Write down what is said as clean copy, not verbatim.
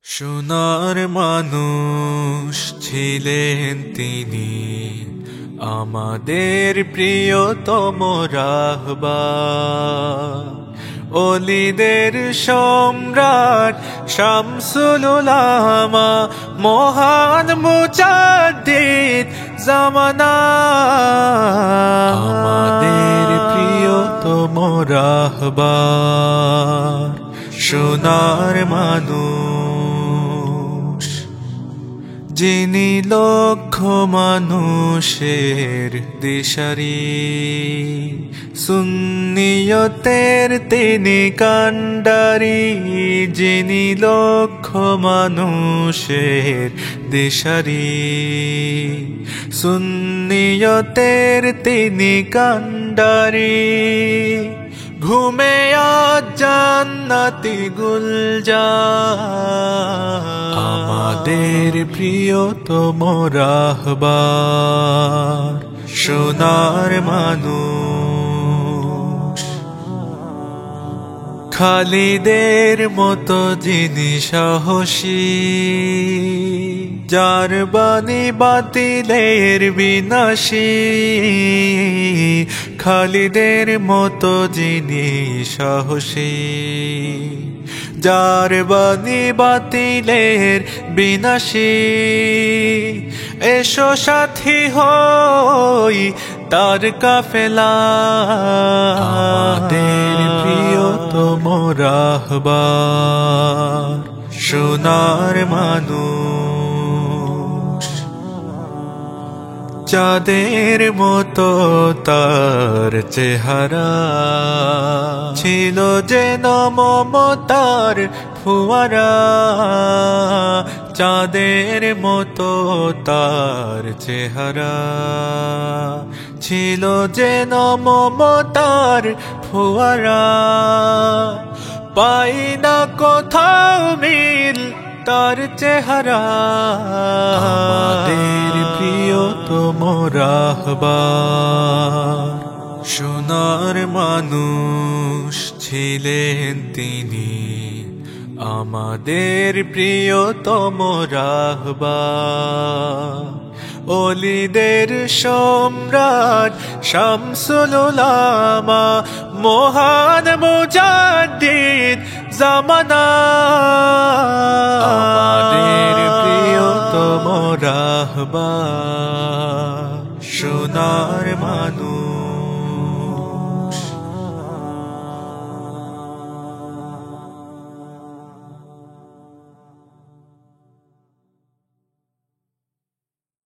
সোনার মানুষ ছিলেন তিনি, আমাদের প্রিয়তম রাহবার। ওলিদের সম্রাট শামসুল উলামা, মহান মুজাদ্দিদ জামানা, আমাদের প্রিয়তম রাহবার। সোনার মানুষ, যিনি লক্ষ মানুষের দিশারি, সুন্নিয়তের তিনি কান্ডারি। যিনি লক্ষ মানুষের দিশারি, সুন্নিয়তের তিনি কান্ডারি। ঘুমে আজ জান্নাতি গুলজার, আমাদের প্রিয়তম রাহবার। সোনার মানুষ, খালিদের মতো যিনি সাহসী, যার বাণী বাতিলের বিনাশী। খালিদের মতো যিনি সাহসী, যার বাণী বাতিলের বিনাশী। এসো সাথী হই তার কাফেলা, আমাদের প্রিয়তম রাহবার। সোনার মানুষ, চাঁদের মতো তার চেহারা, ছিল যেন মমতার ফুয়ারা। চাঁদের মতো তার চেহারা, ছিল যেন মমতার ফুয়ারা। পাই না কোথাও মিল তার চেহারা, আমাদের প্রিয়তম রাহবার। সোনার মানুষ ছিলেন তিনি, আমাদের প্রিয়তম রাহবার। ওলিদের সম্রাট শামসুল উলামা, মহান মুজাদ্দিদ জামানা, আমাদের প্রিয়তম রাহবার। সোনার মানুষ।